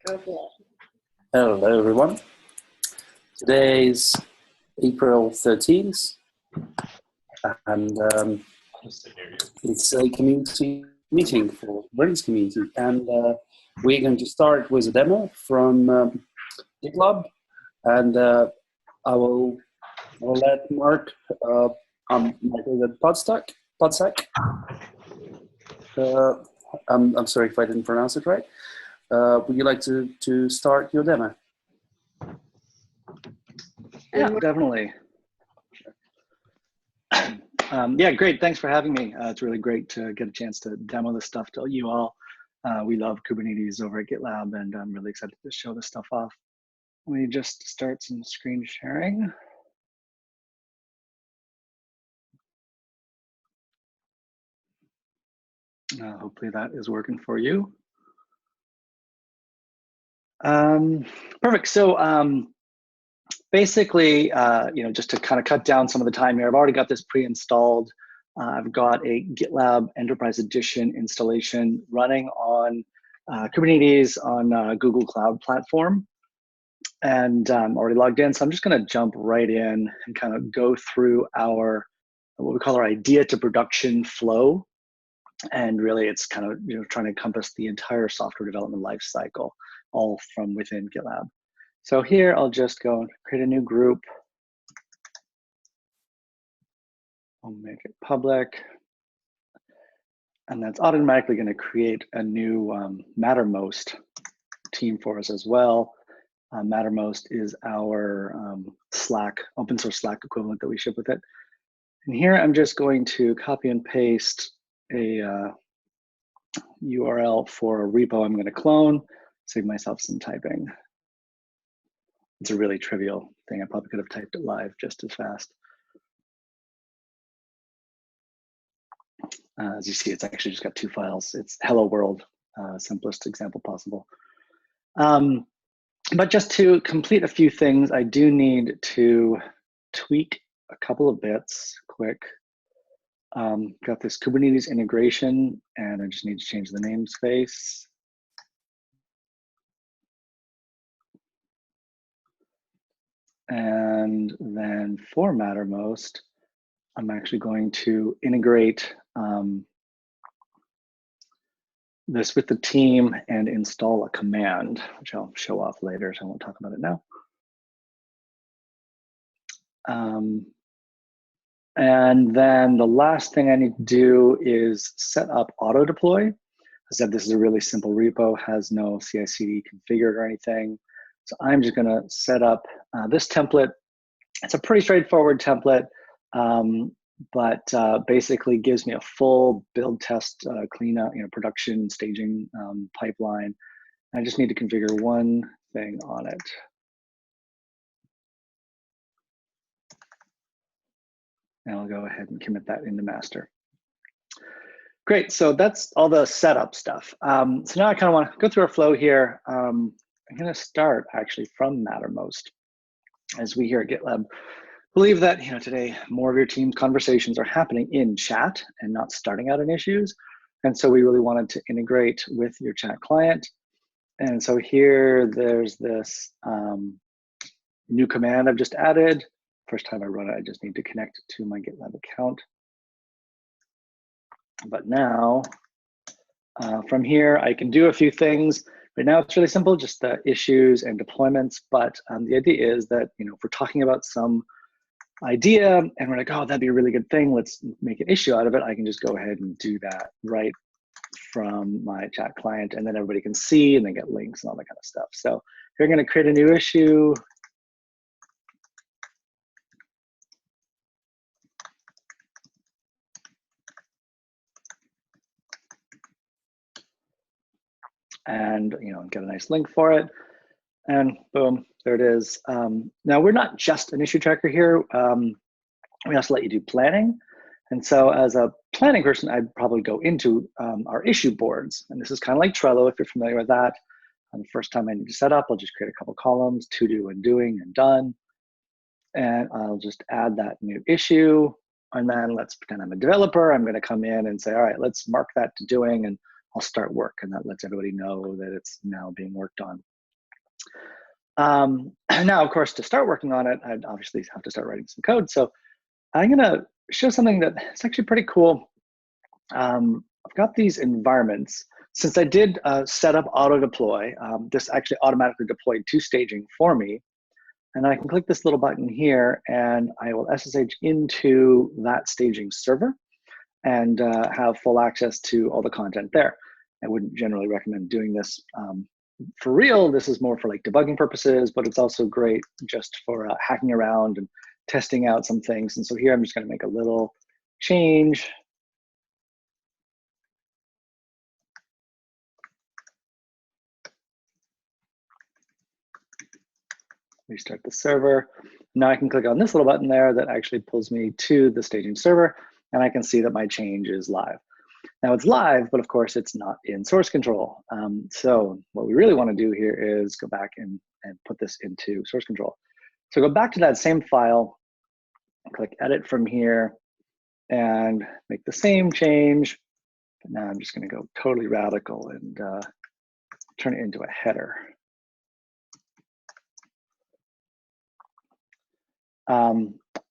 Go for it. Hello, everyone. Today's April 13th, and it's a community meeting for Kubernetes community. And we're going to start with a demo from Gitlab, and I will let Mark, Michael at Podstack. I'm sorry if I didn't pronounce it right. Would you like to start your demo? Yeah, definitely. Yeah, great. Thanks for having me. It's really great to get a chance to demo this stuff to you all. We love Kubernetes over at GitLab, and I'm really excited to show this stuff off. Let me just start some screen sharing. Hopefully that is working for you. Perfect. So basically, just to kind of cut down some of the time here, I've already got this pre-installed. I've got a GitLab Enterprise Edition installation running on Kubernetes on Google Cloud Platform. And I'm already logged in, so I'm just going to jump right in and kind of go through our, what we call our idea to production flow. And really, it's kind of trying to encompass the entire software development lifecycle, all from within GitLab. So here, I'll just go and create a new group. I'll make it public. And that's automatically going to create a new Mattermost team for us as well. Mattermost is our Slack, open source Slack equivalent that we ship with it. And here, I'm just going to copy and paste a URL for a repo I'm going to clone, save myself some typing. It's a really trivial thing. I probably could have typed it live just as fast. As you see, it's actually just got two files. It's hello world, simplest example possible. But just to complete a few things, I do need to tweak a couple of bits quick. Got this Kubernetes integration, and I just need to change the namespace. And then for Mattermost, I'm actually going to integrate this with the team and install a command, which I'll show off later, so I won't talk about it now. And then the last thing I need to do is set up auto deploy. I said this is a really simple repo, has no CI/CD configured or anything. So I'm just gonna set up this template. It's a pretty straightforward template, but basically gives me a full build test cleanup, production staging pipeline. I just need to configure one thing on it. And I'll go ahead and commit that into master. Great, so that's all the setup stuff. So now I kind of want to go through our flow here. I'm going to start actually from Mattermost. As we here at GitLab believe that today more of your team's conversations are happening in chat and not starting out in issues. And so we really wanted to integrate with your chat client. And so here there's this new command I've just added. First time I run it, I just need to connect to my GitLab account. But now, from here, I can do a few things. Right now, it's really simple, just the issues and deployments. But the idea is that if we're talking about some idea and we're like, oh, that'd be a really good thing, let's make an issue out of it, I can just go ahead and do that right from my chat client, and then everybody can see and then get links and all that kind of stuff. So if you're going to create a new issue, and get a nice link for it, and boom, there it is. Now we're not just an issue tracker here. We also let you do planning, and so as a planning person, I'd probably go into our issue boards, and this is kind of like Trello if you're familiar with that. And the first time I need to set up, I'll just create a couple columns: to do and doing and done, and I'll just add that new issue. And then let's pretend I'm a developer. I'm going to come in and say, all right, let's mark that to doing, and I'll start work, and that lets everybody know that it's now being worked on. Now, of course, to start working on it, I'd obviously have to start writing some code. So I'm gonna show something that's actually pretty cool. I've got these environments. Since I did set up auto deploy, this actually automatically deployed to staging for me. And I can click this little button here and I will SSH into that staging server and have full access to all the content there. I wouldn't generally recommend doing this for real. This is more for like debugging purposes, but it's also great just for hacking around and testing out some things. And so here I'm just going to make a little change. Restart the server. Now I can click on this little button there that actually pulls me to the staging server, and I can see that my change is live. Now it's live, but of course it's not in source control. So what we really want to do here is go back and put this into source control. So go back to that same file, click edit from here, and make the same change. But now I'm just going to go totally radical and turn it into a header.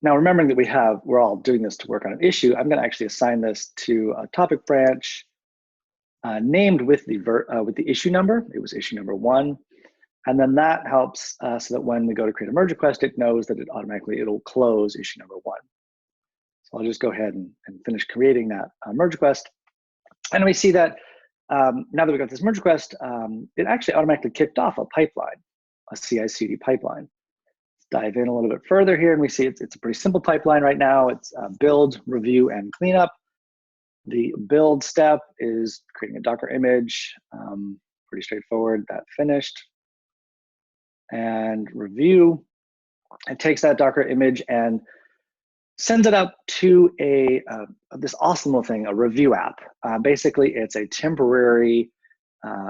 Now, remembering that we're all doing this to work on an issue, I'm going to actually assign this to a topic branch named with the issue number. It was issue number 1. And then that helps so that when we go to create a merge request, it knows that it'll close issue number 1. So I'll just go ahead and finish creating that merge request. And we see that now that we got this merge request, it actually automatically kicked off a pipeline, a CI/CD pipeline. Dive in a little bit further here and we see it's a pretty simple pipeline right now. It's build, review, and cleanup. The build step is creating a Docker image, pretty straightforward, that finished. And review, it takes that Docker image and sends it up to this awesome little thing, a review app. Basically, it's a temporary,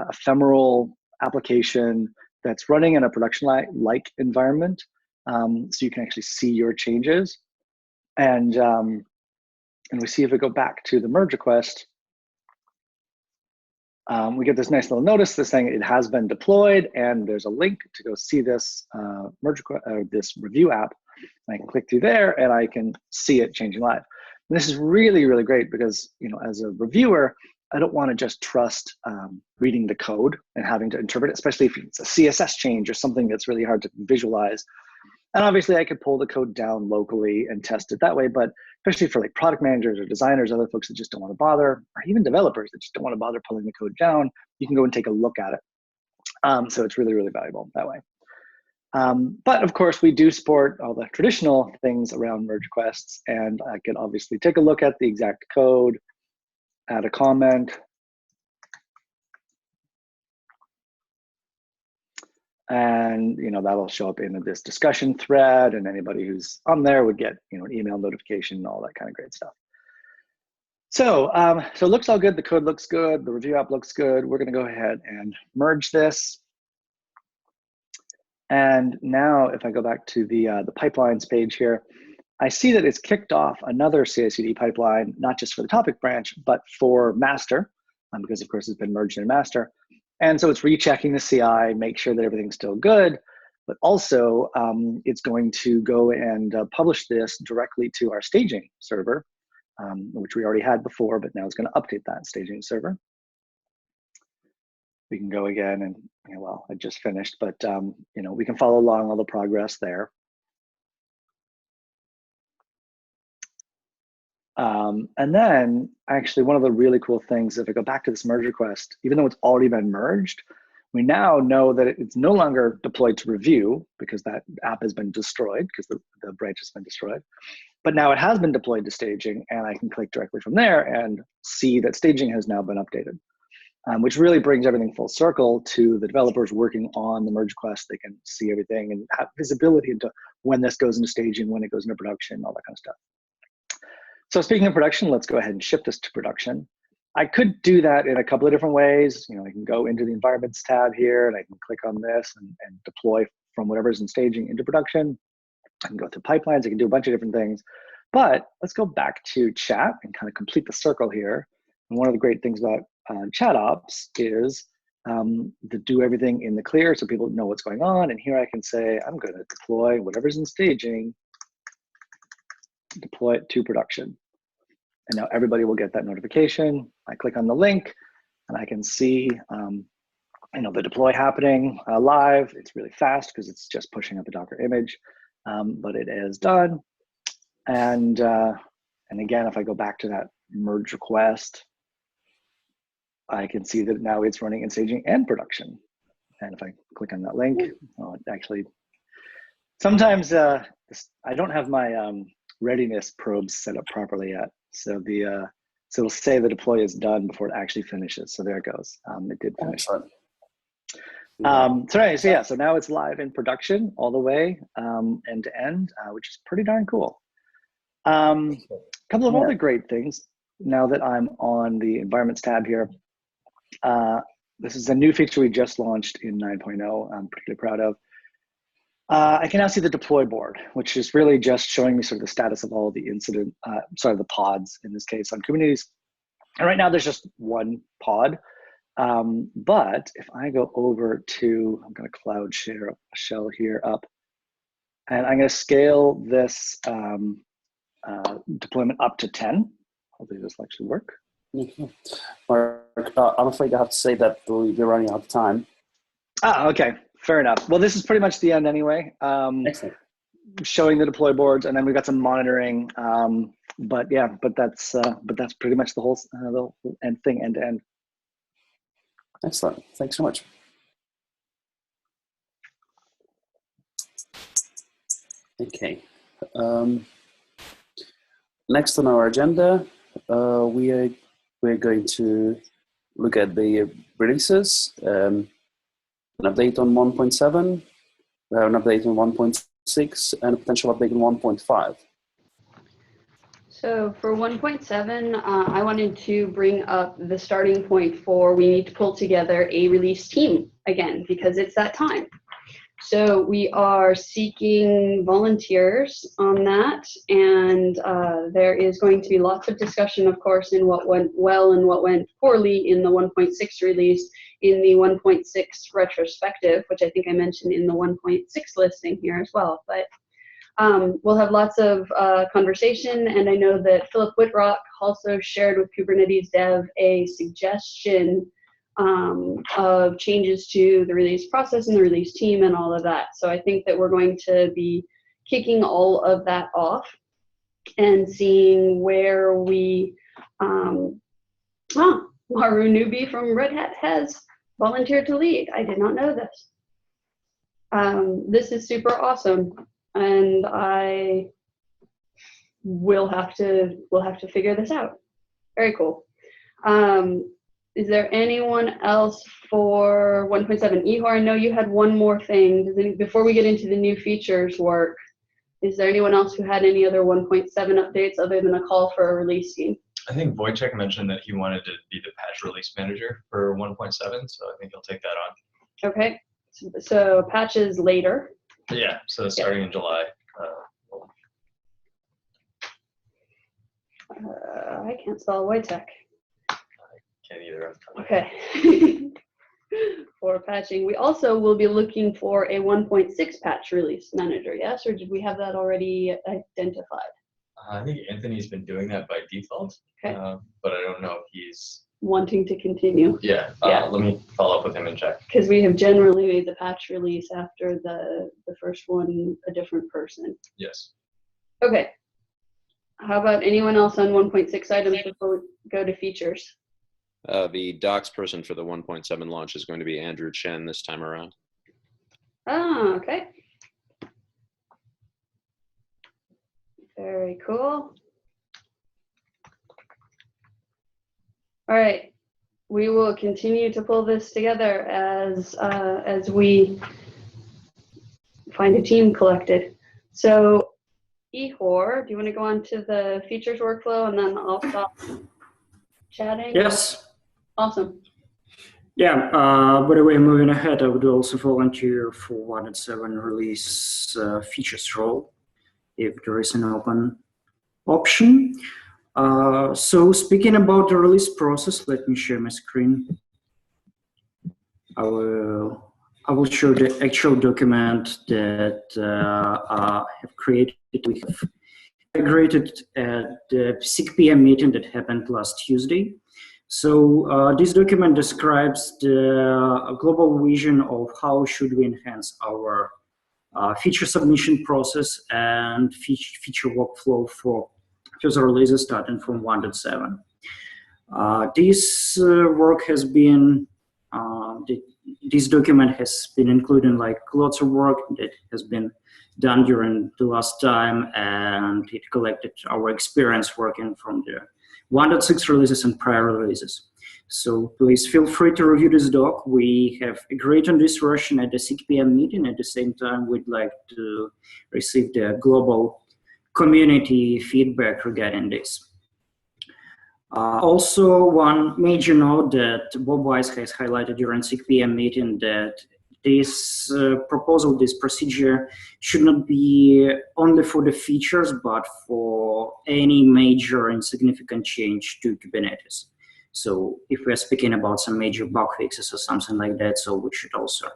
ephemeral application that's running in a production-like environment. So you can actually see your changes. And we see if we go back to the merge request, we get this nice little notice that's saying it has been deployed, and there's a link to go see this this review app. And I can click through there and I can see it changing live. And this is really, really great because, as a reviewer, I don't want to just trust reading the code and having to interpret it, especially if it's a CSS change or something that's really hard to visualize. And obviously I could pull the code down locally and test it that way, but especially for like product managers or designers, other folks that just don't want to bother, or even developers that just don't want to bother pulling the code down, you can go and take a look at it. So it's really, really valuable that way. But of course, we do support all the traditional things around merge requests, and I could obviously take a look at the exact code, add a comment, and that'll show up in this discussion thread, and anybody who's on there would get an email notification, all that kind of great stuff. So so it looks all good. The code looks good. The review app looks good. We're going to go ahead and merge this. And now if I go back to the pipelines page here, I see that it's kicked off another CI/CD pipeline, not just for the topic branch, but for master, because of course it's been merged in master. And so it's rechecking the CI, make sure that everything's still good, but also it's going to go and publish this directly to our staging server, which we already had before, but now it's going to update that staging server. We can go again and, well, I just finished, but we can follow along all the progress there. And then actually one of the really cool things, if I go back to this merge request, even though it's already been merged, we now know that it's no longer deployed to review because that app has been destroyed because the branch has been destroyed. But now it has been deployed to staging, and I can click directly from there and see that staging has now been updated, which really brings everything full circle to the developers working on the merge request. They can see everything and have visibility into when this goes into staging, when it goes into production, all that kind of stuff. So speaking of production, let's go ahead and ship this to production. I could do that in a couple of different ways. I can go into the environments tab here and I can click on this and deploy from whatever's in staging into production. I can go through pipelines. I can do a bunch of different things. But let's go back to chat and kind of complete the circle here. And one of the great things about chat ops is to do everything in the clear so people know what's going on. And here I can say, I'm going to deploy whatever's in staging, deploy it to production. And now everybody will get that notification. I click on the link and I can see the deploy happening live. It's really fast because it's just pushing up a Docker image, but it is done. And again, if I go back to that merge request, I can see that now it's running in staging and production. And if I click on that link, oh, it actually, sometimes I don't have my readiness probes set up properly yet. So so it'll say the deploy is done before it actually finishes. So there it goes. It did finish. So now it's live in production all the way end to end, which is pretty darn cool. A couple of other great things now that I'm on the environments tab here. This is a new feature we just launched in 9.0. I'm particularly proud of. I can now see the deploy board, which is really just showing me sort of the status of all the the pods in this case on Kubernetes. And right now there's just one pod. But if I go over to, I'm going to cloud share a shell here up, and I'm going to scale this deployment up to 10. Hopefully this will actually work. Mark, I'm afraid I have to say that we're running out of time. Okay. Fair enough. Well, this is pretty much the end anyway. Excellent. Showing the deploy boards, and then we've got some monitoring. But that's pretty much the whole thing end to end. Excellent. Thanks so much. Okay. Next on our agenda, we're going to look at the releases. An update on 1.7, an update on 1.6, and a potential update on 1.5. So for 1.7, I wanted to bring up the starting point for we need to pull together a release team again, because it's that time. So we are seeking volunteers on that, and there is going to be lots of discussion, of course, in what went well and what went poorly in the 1.6 release, in the 1.6 retrospective, which I think I mentioned in the 1.6 listing here as well. But we'll have lots of conversation, and I know that Philip Whitrock also shared with Kubernetes Dev a suggestion of changes to the release process and the release team and all of that. So I think that we're going to be kicking all of that off and seeing where we, Maru Newbie from Red Hat has volunteered to lead. I did not know this. This is super awesome, and we'll have to figure this out. Very cool. Is there anyone else for 1.7? Ihor, I know you had one more thing. Before we get into the new features work, is there anyone else who had any other 1.7 updates other than a call for a release team? I think Wojciech mentioned that he wanted to be the patch release manager for 1.7, so I think he'll take that on. Okay, so patches later. Yeah, so starting in July. I can't spell Wojciech. Can't either. Okay. For patching, we also will be looking for a 1.6 patch release manager, yes? Or did we have that already identified? I think Anthony's been doing that by default, okay. But I don't know if he's wanting to continue. Yeah, let me follow up with him and check. Because we have generally made the patch release after the first one a different person. Yes. Okay. How about anyone else on 1.6 items before we go to features? The docs person for the 1.7 launch is going to be Andrew Chen this time around. Ah, okay. Very cool. All right, we will continue to pull this together as we find a team collected. So, Ihor, do you want to go on to the features workflow and then I'll stop chatting? Yes. Awesome. Yeah, by the way, moving ahead, I would also volunteer for 1.7 release features role if there is an open option. So speaking about the release process, let me share my screen. I will show the actual document that I have created. We have integrated at the SIG PM meeting that happened last Tuesday. So this document describes the global vision of how should we enhance our feature submission process and feature workflow for user releases starting from 1.7. This work has been, this document has been including like lots of work that has been done during the last time, and it collected our experience working from the 1.6 releases and prior releases. So please feel free to review this doc. We have agreed on this version at the SIG PM meeting. At the same time, we'd like to receive the global community feedback regarding this. Also, one major note that Bob Weiss has highlighted during SIG PM meeting, that this proposal, this procedure should not be only for the features, but for any major and significant change to Kubernetes. So if we're speaking about some major bug fixes or something like that, so we should also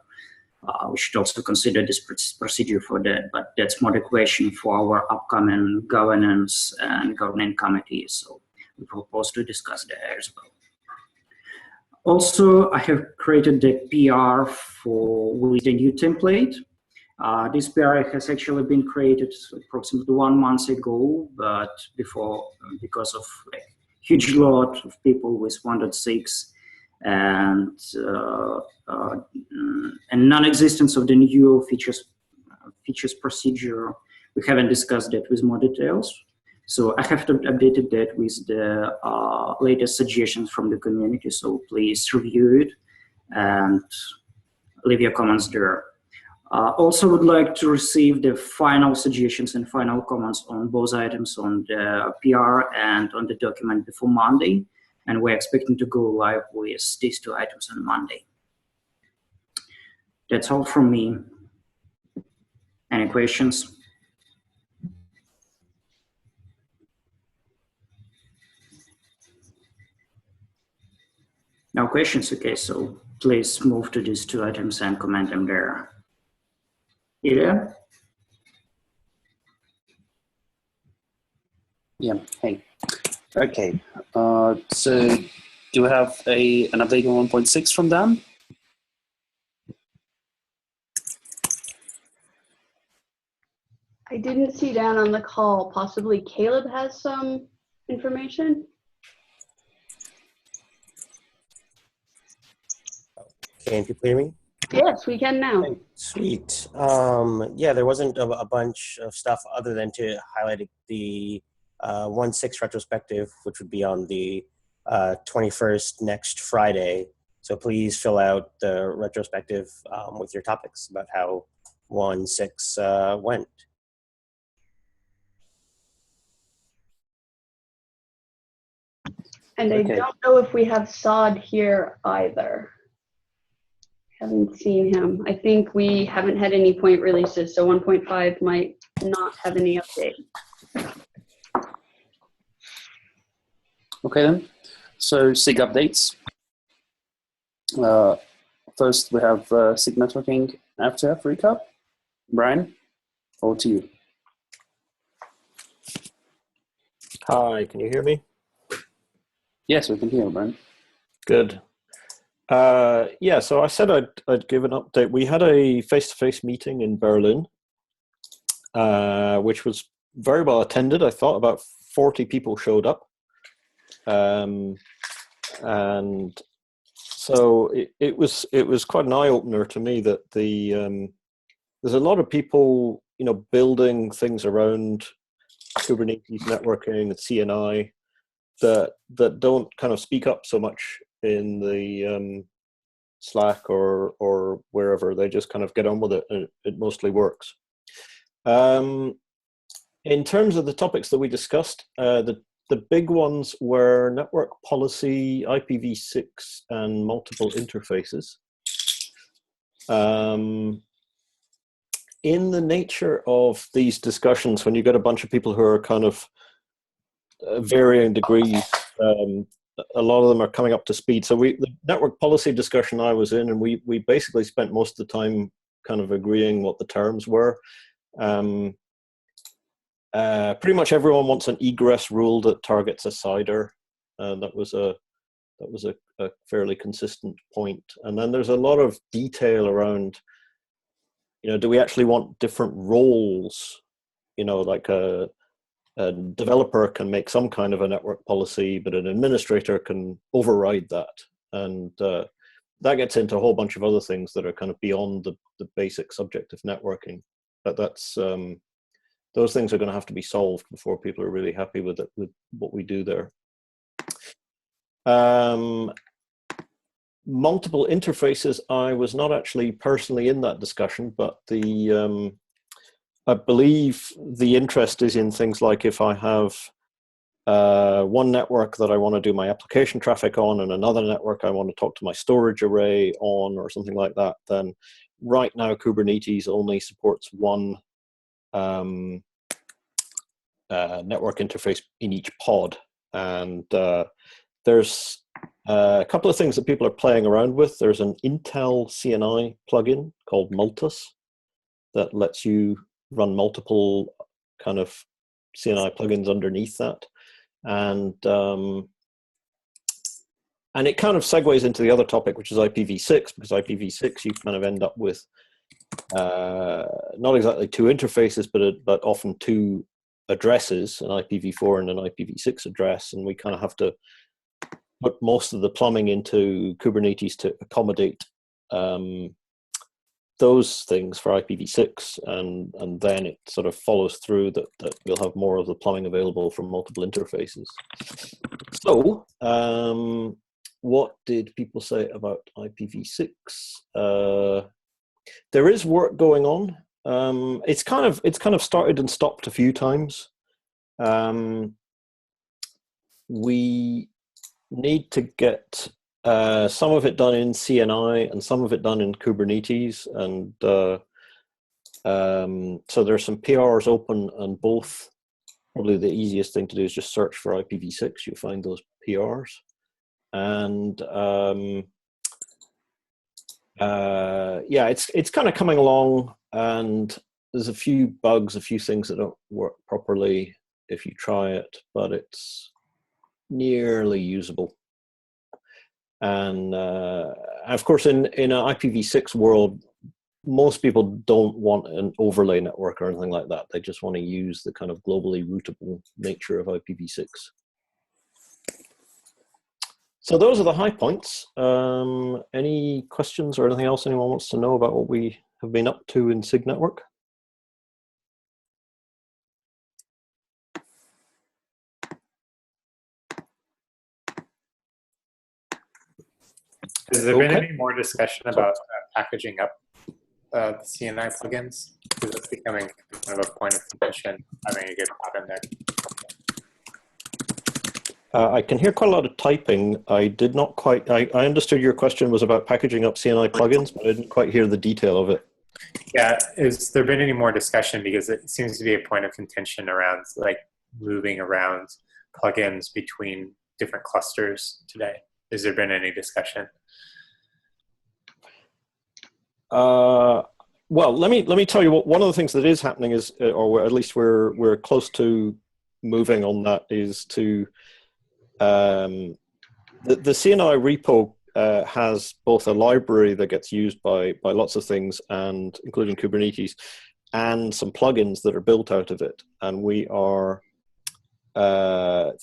consider this procedure for that. But that's more the question for our upcoming governance and governing committee. So we propose to discuss that as well. Also, I have created the PR with the new template. This PR has actually been created approximately 1 month ago, but because of like huge lot of people with 1.6 and non-existence of the new features procedure, we haven't discussed that with more details. So I have to update that with the latest suggestions from the community. So please review it and leave your comments there. Also would like to receive the final suggestions and final comments on both items on the PR and on the document before Monday. And we're expecting to go live with these 2 items on Monday. That's all from me. Any questions? No questions? Okay, so please move to these 2 items and comment them there. Ilya? Yeah, hey. Okay, so do we have an update on 1.6 from Dan? I didn't see Dan on the call. Possibly Caleb has some information. Can people hear me? Yes, we can now. Sweet. Yeah, there wasn't a bunch of stuff other than to highlight the 1.6 retrospective, which would be on the 21st next Friday. So please fill out the retrospective with your topics about how 1.6 went. And I don't know if we have Sod here either. Haven't seen him. I think we haven't had any point releases, so 1.5 might not have any update. Okay then. So SIG updates. First we have SIG networking FTF recap. Brian, over to you. Hi, can you hear me? Yes, we can hear you, Brian. Good. Yeah, so I said I'd give an update. We had a face-to-face meeting in Berlin, which was very well attended. I thought about 40 people showed up. And so it was quite an eye-opener to me that there's a lot of people, building things around Kubernetes networking and CNI that don't kind of speak up so much in the Slack or wherever. They just kind of get on with it, and it mostly works. In terms of the topics that we discussed, the big ones were network policy, IPv6, and multiple interfaces. In the nature of these discussions, when you get a bunch of people who are kind of varying degrees, a lot of them are coming up to speed. So the network policy discussion I was in, and we basically spent most of the time kind of agreeing what the terms were. Pretty much everyone wants an egress rule that targets a CIDR. That was a fairly consistent point. And then there's a lot of detail around, do we actually want different roles? Like a developer can make some kind of a network policy, but an administrator can override that. And that gets into a whole bunch of other things that are kind of beyond the basic subject of networking. But those things are going to have to be solved before people are really happy with what we do there. Multiple interfaces, I was not actually personally in that discussion, but I believe the interest is in things like if I have one network that I want to do my application traffic on and another network I want to talk to my storage array on or something like that, then right now Kubernetes only supports one network interface in each pod. And there's a couple of things that people are playing around with. There's an Intel CNI plugin called Multus that lets you run multiple kind of CNI plugins underneath that. And it kind of segues into the other topic, which is IPv6, because IPv6 you kind of end up with not exactly two interfaces, but often two addresses, an IPv4 and an IPv6 address, and we kind of have to put most of the plumbing into Kubernetes to accommodate those things for IPv6, and then it sort of follows through that we'll have more of the plumbing available from multiple interfaces. So, what did people say about IPv6? There is work going on. It's kind of started and stopped a few times. We need to get some of it done in CNI and some of it done in Kubernetes, and so there's some PRs open on both. Probably the easiest thing to do is just search for IPv6. You'll find those PRs, and yeah, it's kind of coming along, and there's a few bugs, a few things that don't work properly if you try it, but it's nearly usable. And of course, in an IPv6 world, most people don't want an overlay network or anything like that. They just want to use the kind of globally routable nature of IPv6. So those are the high points. Any questions or anything else anyone wants to know about what we have been up to in SIG Network? Has there been any more discussion about packaging up the CNI plugins? Because it's becoming kind of a point of contention, having a good pot in there. I can hear quite a lot of typing. I did not quite, I understood your question was about packaging up CNI plugins, but I didn't quite hear the detail of it. Yeah, has there been any more discussion? Because it seems to be a point of contention around like moving around plugins between different clusters today. Has there been any discussion? Well, let me tell you what one of the things that is happening is, or at least we're close to moving on that, is to the CNI repo has both a library that gets used by lots of things, and including Kubernetes, and some plugins that are built out of it. And we are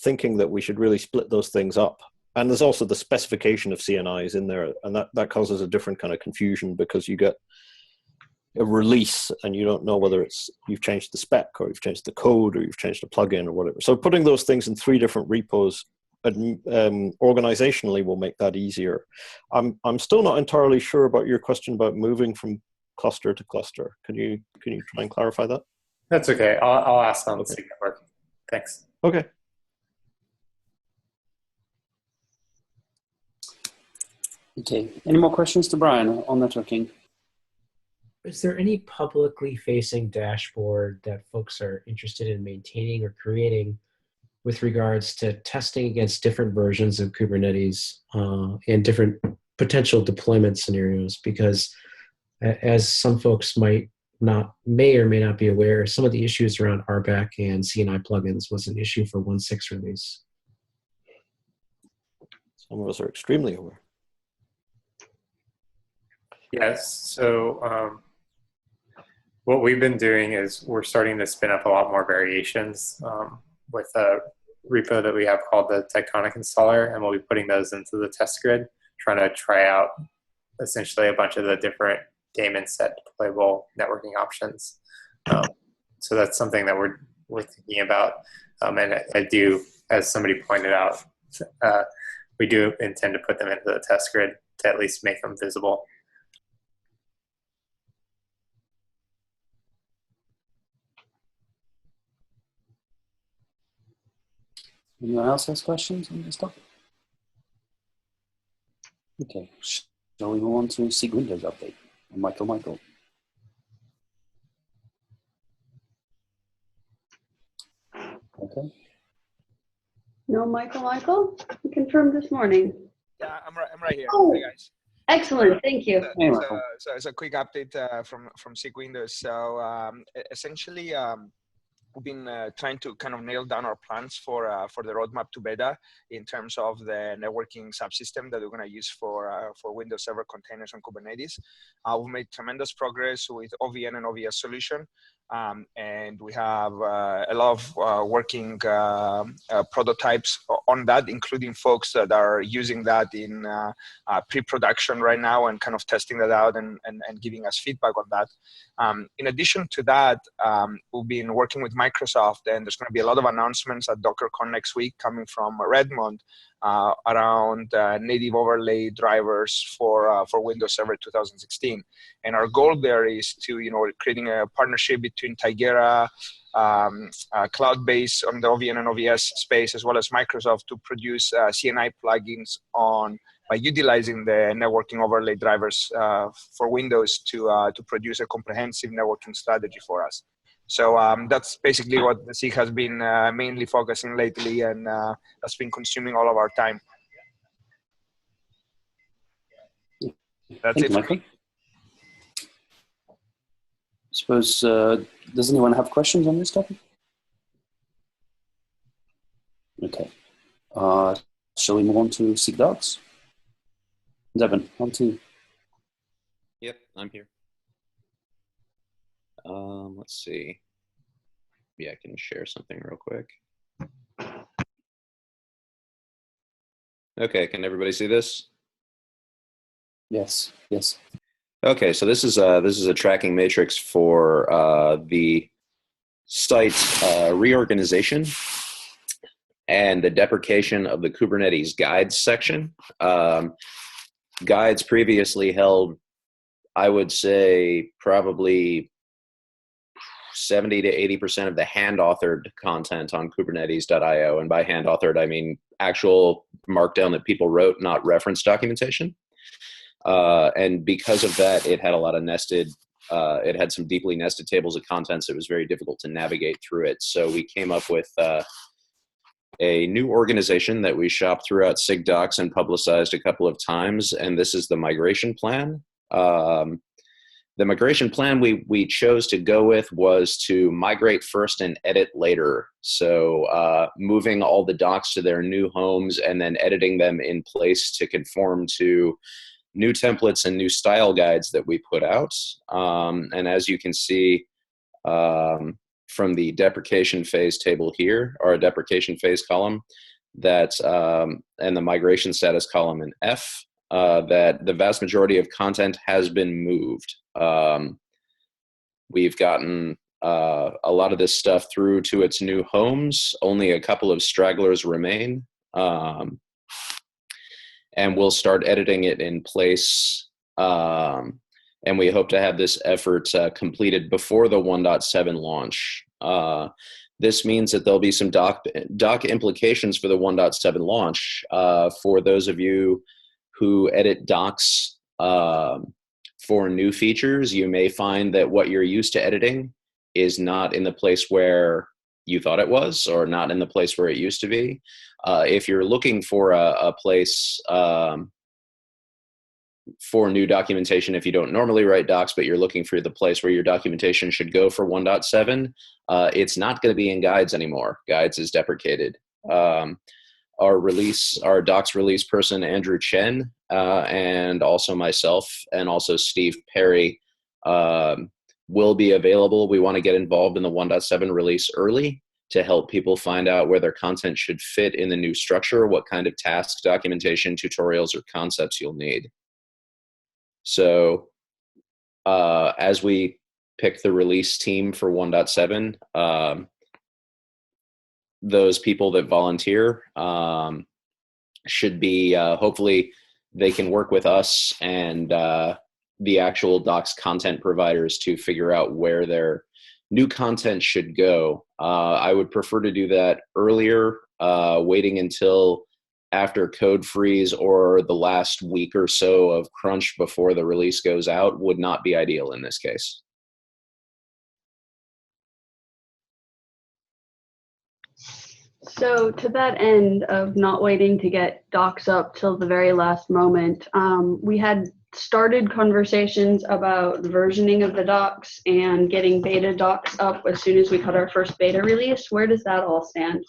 thinking that we should really split those things up. And there's also the specification of CNIs in there, and that causes a different kind of confusion, because you get a release and you don't know whether it's you've changed the spec or you've changed the code or you've changed the plugin or whatever. So putting those things in 3 different repos organizationally will make that easier. I'm still not entirely sure about your question about moving from cluster to cluster. Can you try and clarify that? That's okay. I'll ask on the SIG Network. Thanks. Okay. Okay. Any more questions to Brian on networking? Is there any publicly facing dashboard that folks are interested in maintaining or creating with regards to testing against different versions of Kubernetes and different potential deployment scenarios, because as some folks may or may not be aware, some of the issues around RBAC and CNI plugins was an issue for 1.6 release. Some of us are extremely aware. Yes, so what we've been doing is we're starting to spin up a lot more variations with a repo that we have called the Tectonic installer, and we'll be putting those into the test grid, trying to try out essentially a bunch of the different daemon set deployable networking options. So that's something that we're thinking about, and I do, as somebody pointed out, we do intend to put them into the test grid to at least make them visible. Anyone else has questions on this topic? Okay, shall we move on to SIG Windows update? Michael. Okay. No, Michael? You confirmed this morning. Yeah, I'm right here. Oh, hey guys. Excellent, thank you. So it's a quick update from SIG Windows. So essentially, we've been trying to kind of nail down our plans for the roadmap to beta in terms of the networking subsystem that we're going to use for Windows Server containers on Kubernetes. We've made tremendous progress with OVN and OVS solution. And we have a lot of working prototypes on that, including folks that are using that in pre-production right now and kind of testing that out and giving us feedback on that. In addition to that, we've been working with Microsoft, and there's going to be a lot of announcements at DockerCon next week coming from Redmond around native overlay drivers for Windows Server 2016. And our goal there is to, we're creating a partnership between Tigera, Cloudbase on the OVN and OVS space, as well as Microsoft, to produce CNI plugins by utilizing the networking overlay drivers for Windows to produce a comprehensive networking strategy for us. So that's basically what the SIG has been mainly focusing lately, and that's been consuming all of our time. That's Thank it. you, Michael. Suppose, does anyone have questions on this topic? Okay. Shall we move on to SIG Docs? Devin, on to you. Yep, I'm here. Let's see. Yeah, I can share something real quick. Okay, can everybody see this? Yes. Okay, so this is a tracking matrix for the site reorganization and the deprecation of the Kubernetes guides section. Guides previously held, I would say, probably 70 to 80% of the hand-authored content on Kubernetes.io. And by hand-authored, I mean actual markdown that people wrote, not reference documentation. And because of that, it had a lot of it had some deeply nested tables of contents. It was very difficult to navigate through it. So we came up with a new organization that we shopped throughout SIG Docs and publicized a couple of times. And this is the migration plan. The migration plan we chose to go with was to migrate first and edit later. So moving all the docs to their new homes and then editing them in place to conform to new templates and new style guides that we put out. And as you can see from the deprecation phase table here, or deprecation phase column, that and the migration status column in F, that the vast majority of content has been moved. We've gotten a lot of this stuff through to its new homes. Only a couple of stragglers remain. And we'll start editing it in place. And we hope to have this effort completed before the 1.7 launch. This means that there'll be some doc implications for the 1.7 launch. For those of you who edit docs for new features, you may find that what you're used to editing is not in the place where you thought it was, or not in the place where it used to be. If you're looking for a place for new documentation, if you don't normally write docs, but you're looking for the place where your documentation should go for 1.7, it's not going to be in guides anymore. Guides is deprecated. Our docs release person, Andrew Chen, and also myself, and also Steve Perry, will be available. We want to get involved in the 1.7 release early to help people find out where their content should fit in the new structure, what kind of tasks, documentation, tutorials, or concepts you'll need. So as we pick the release team for 1.7, those people that volunteer should be, hopefully they can work with us and the actual docs content providers to figure out where their new content should go. I would prefer to do that earlier. Waiting until after code freeze or the last week or so of crunch before the release goes out would not be ideal in this case. So to that end of not waiting to get docs up till the very last moment, we had started conversations about versioning of the docs and getting beta docs up as soon as we cut our first beta release. Where does that all stand?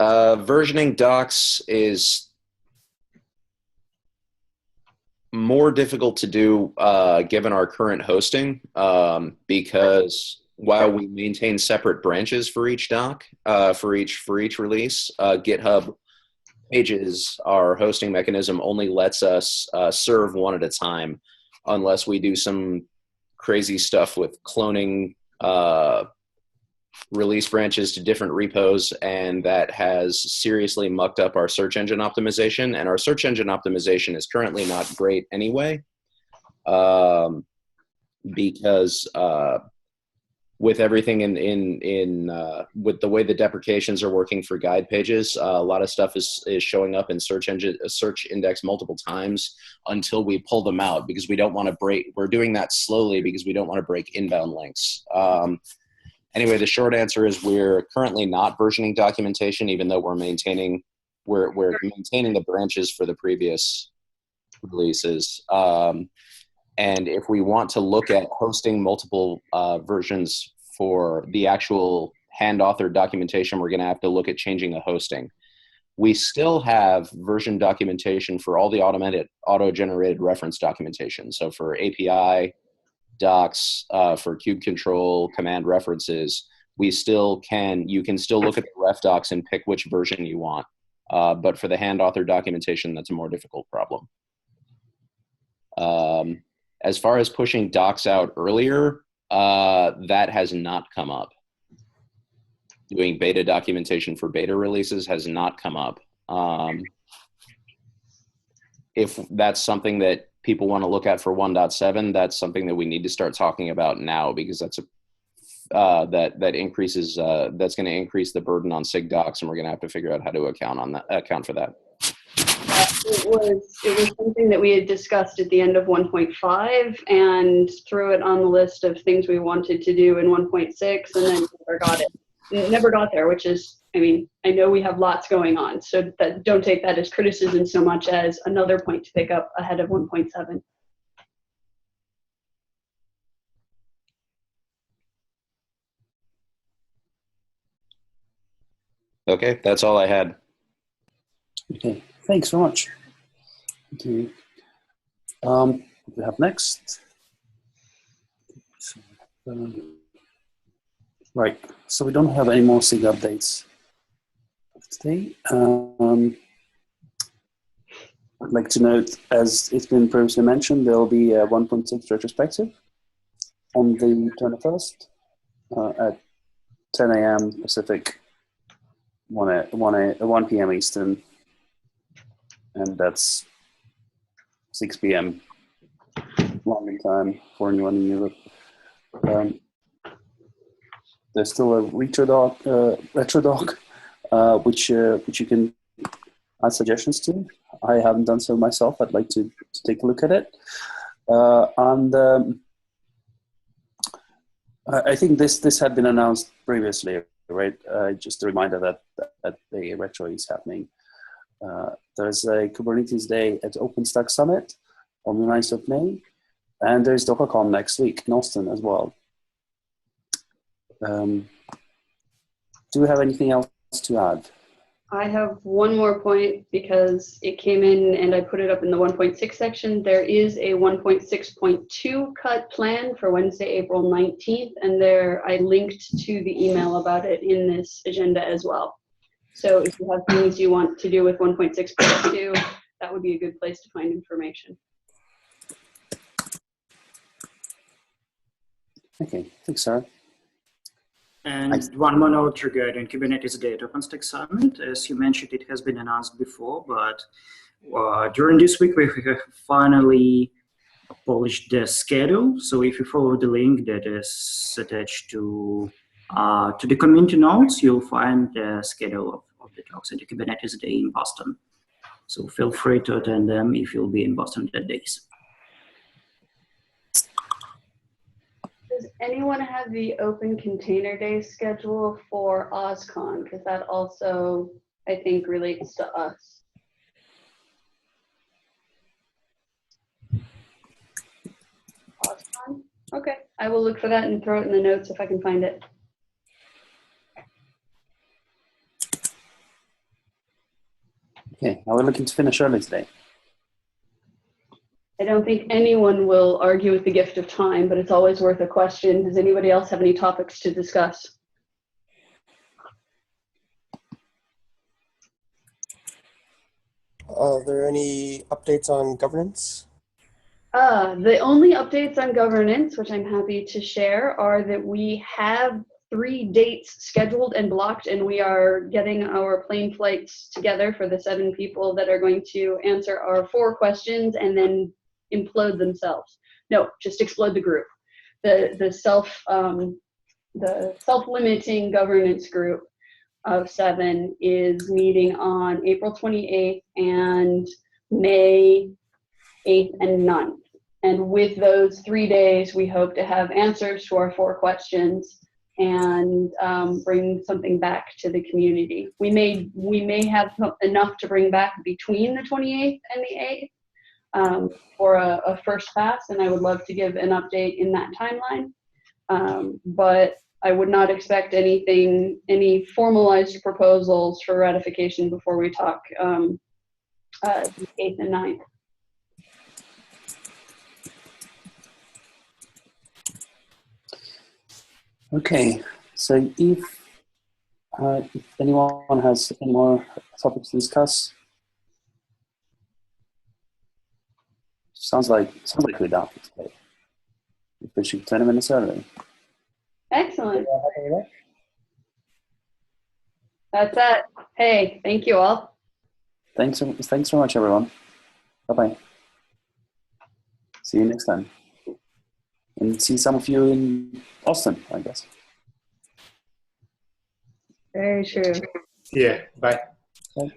Versioning docs is more difficult to do given our current hosting, because while we maintain separate branches for each doc, for each release, GitHub pages, our hosting mechanism only lets us serve one at a time, unless we do some crazy stuff with cloning release branches to different repos, and that has seriously mucked up our search engine optimization. And our search engine optimization is currently not great anyway, because with everything with the way the deprecations are working for guide pages, a lot of stuff is showing up in search index multiple times until we pull them out, because we don't want to break. We're doing that slowly because we don't want to break inbound links. Anyway, the short answer is we're currently not versioning documentation, even though we're maintaining the branches for the previous releases. And if we want to look at hosting multiple versions for the actual hand-authored documentation, we're going to have to look at changing the hosting. We still have version documentation for all the auto-generated reference documentation. So for API docs, for kube control, command references, you can still look at the ref docs and pick which version you want. But for the hand-authored documentation, that's a more difficult problem. As far as pushing docs out earlier, that has not come up. Doing beta documentation for beta releases has not come up. If that's something that people want to look at for 1.7, that's something that we need to start talking about now, because that's that increases that's going to increase the burden on SIG docs, and we're going to have to figure out how to account for that. It was something that we had discussed at the end of 1.5 and threw it on the list of things we wanted to do in 1.6, and then never got there, which is, I mean, I know we have lots going on, so don't take that as criticism so much as another point to pick up ahead of 1.7. Okay, that's all I had. Okay, thanks very much. Thank you. We have next. Right, so we don't have any more SIG updates today. I'd like to note, as it's been previously mentioned, there will be a 1.6 retrospective on the 21st at 10 a.m. Pacific, 1 p.m. Eastern, and that's 6 p.m. London time for anyone in Europe. There's still a retro doc, which you can add suggestions to. I haven't done so myself. I'd like to take a look at it. I think this had been announced previously, right? Just a reminder that the retro is happening. There's a Kubernetes Day at OpenStack Summit on the 9th of May, and there's DockerCon next week in Austin as well. Do we have anything else to add? I have one more point because it came in and I put it up in the 1.6 section. There is a 1.6.2 cut plan for Wednesday, April 19th, and there I linked to the email about it in this agenda as well. So if you have things you want to do with 1.6.2, that would be a good place to find information. Okay, thanks, Sarah. And one more note regarding Kubernetes Day at OpenStack Summit. As you mentioned, it has been announced before, but during this week, we have finally published the schedule. So if you follow the link that is attached to the community notes, you'll find the schedule of the talks at the Kubernetes Day in Boston. So feel free to attend them if you'll be in Boston that days. Does anyone have the Open Container Day schedule for OSCON? Because that also, I think, relates to us. OSCON? Okay, I will look for that and throw it in the notes if I can find it. Okay, now we're looking to finish early today. I don't think anyone will argue with the gift of time, but it's always worth a question. Does anybody else have any topics to discuss? Are there any updates on governance? The only updates on governance, which I'm happy to share, are that we have 3 dates scheduled and blocked, and we are getting our plane flights together for the 7 people that are going to answer our 4 questions and then implode themselves. No, just explode the group. The self-limiting governance group of 7 is meeting on April 28th and May 8th and 9th. And with those 3 days, we hope to have answers to our 4 questions and bring something back to the community. We may have enough to bring back between the 28th and the 8th. For a first pass, and I would love to give an update in that timeline. But I would not expect any formalized proposals for ratification before we talk the 8th and 9th. Okay, so if anyone has any more topics to discuss, sounds like we're done today. We're finishing 20 minutes early. Excellent. That's it. Hey, thank you all. Thanks so much, everyone. Bye-bye. See you next time. And see some of you in Austin, I guess. Very true. Yeah, bye. Bye.